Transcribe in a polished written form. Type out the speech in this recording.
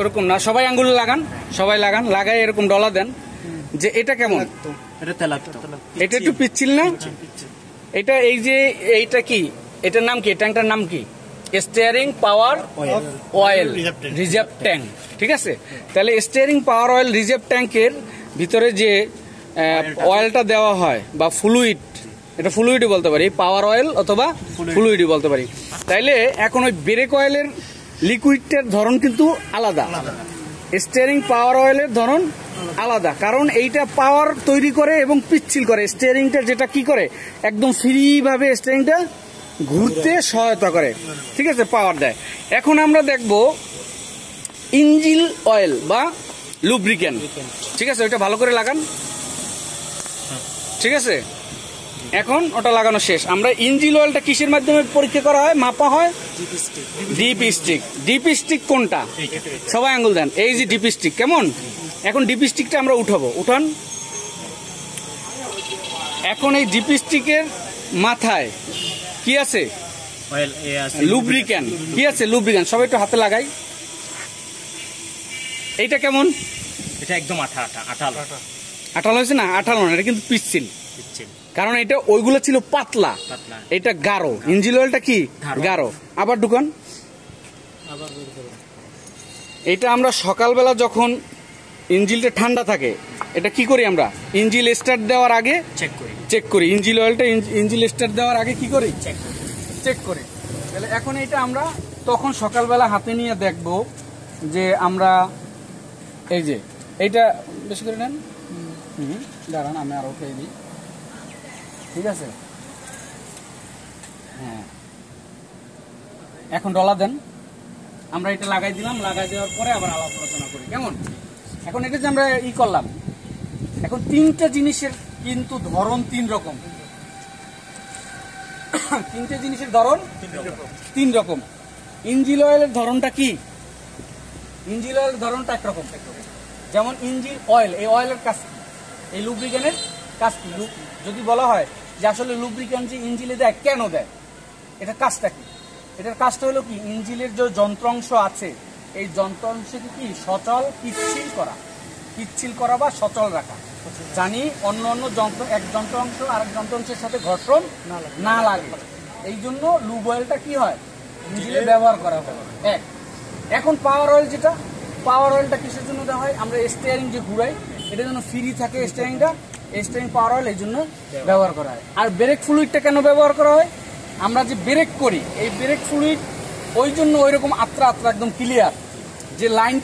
ওরকম না, সবাই আঙ্গুলে লাগান, সবাই লাগান, লাগাই এরকম ডলা দেন যে এটা কেমন, এটা একটু পিচ্ছিল না, এটা এই যে এইটা কি, এটার নাম কি, ট্যাঙ্কটার নাম কি, স্টিয়ারিং পাওয়ার অয়েল রিজার্ভ ট্যাঙ্ক, ঠিক আছে। তাহলে স্টিয়ারিং পাওয়ার অয়েল রিজার্ভ ট্যাঙ্কের ভিতরে যে অয়েলটা দেওয়া হয় বা ফ্লুইড, এটা ফ্লুইডই বলতে পারি, পাওয়ার অয়েল অথবা ফ্লুইডই বলতে পারি। তাইলে এখন ওই ব্রেক অয়েলের লিকুইডটার ধরন কিন্তু আলাদা, স্টিয়ারিং পাওয়ার অয়েলের ধরন আলাদা, কারণ এইটা পাওয়ার তৈরি করে এবং পিচ্ছিল করে। স্টিয়ারিংটা যেটা কি করে, একদম ফ্রি ভাবে স্টিয়ারিংটা ঘুরতে সহায়তা করে, ঠিক আছে, পাওয়ার দেয়। এখন আমরা দেখব ইঞ্জিন অয়েল বা লুব্রিকেন্ট, ঠিক আছে, ওইটা ভালো করে লাগান, ঠিক আছে। এখন ওটা লাগানো শেষ। আমরা ইঞ্জিন অয়েলটা কিসের মাধ্যমে পরীক্ষা করা হয়, মাপা হয়, ডিপ স্টিক। ডিপ স্টিক কোনটা, সবাই আঙ্গুল দেন, এই যে ডিপ স্টিক, কেমন। এখন ডিপ স্টিকটা আমরা উঠাবো, উঠান। এখন এই ডিপ স্টিকের মাথায় কি আছে, লুব্রিক্যান্ট, কি আছে, লুব্রিক্যান্ট, সবাই একটু হাতে লাগাই। এইটা কেমন, এটা একদম আঠালো হয়েছে না, আঠালো না, এটা কিন্তু পিচ্ছিল, কারণ এটা ওইগুলো ছিল পাতলা, এটা গাঢ়। ইঞ্জিন অয়েলটা কি গাঢ়। আবার ঢুকান। এটা আমরা সকালবেলা যখন ইঞ্জিনটা ঠান্ডা থাকে, এটা কি করি আমরা, ইঞ্জিন স্টার্ট দেওয়ার আগে চেক করি, ইঞ্জিন অয়েলটা ইঞ্জিন স্টার্ট দেওয়ার আগে কি করি, চেক করি। তাহলে এখন এটা আমরা তখন সকালবেলা হাতে নিয়ে দেখব যে আমরা এই যে এইটা বেশি করে নেন, দাঁড়ান আমি আরো উঠিয়ে দিই, ঠিক আছে। হ্যাঁ, এখন ডলা দেন, আমরা এটা লাগাই দিলাম, লাগাই দেওয়ার পরে আবার আলাপ আলোচনা করি, কেমন। এখন এটা যে আমরা করলাম, এখন তিনটা জিনিসের কিন্তু ধরন তিন রকম, তিনটে জিনিসের ধরন তিন রকম। ইঞ্জিন অয়েলের ধরনটা কি, ইঞ্জিন অয়েলের ধরনটা একরকম, যেমন ইঞ্জিন অয়েল, এই অয়েলের কাজ কি, এই লুব্রিকেন্টের কাজ কি, যদি বলা হয় যে আসলে লুব্রিকেন্ট যে ইঞ্জিনে দেয় কেন দেয়, এটার কাজটা কি, এটার কাজটা হলো কি, ইঞ্জিনের যে যন্ত্রাংশ আছে এই যন্ত্রাংশকে কি সচল পিচ্ছিল করা বা সচল রাখা। জানি অন্য অন্য যন্ত্র, এক যন্ত্রাংশ আরেক যন্ত্রাংশের সাথে ঘর্ষণ না লাগে, এই জন্য লুব অয়েলটা কি হয়, ইঞ্জিনে ব্যবহার করা হয়। এখন পাওয়ার অয়েল, যেটা পাওয়ার অয়েলটা কিসের জন্য দেওয়া হয়, আমরা স্টিয়ারিং যে ঘুরাই এটা যেন ফ্রি থাকে স্টিয়ারিংটা, স্টিয়ারিং পাওয়ার অয়েল এই জন্য ব্যবহার করা হয়। আর ব্রেক ফ্লুইডটা কেন ব্যবহার করা হয়, আমরা যে ব্রেক করি এই ব্রেক ফ্লুইড ওই জন্য ওই রকম আত্রা একদম ক্লিয়ার যে লাইনটা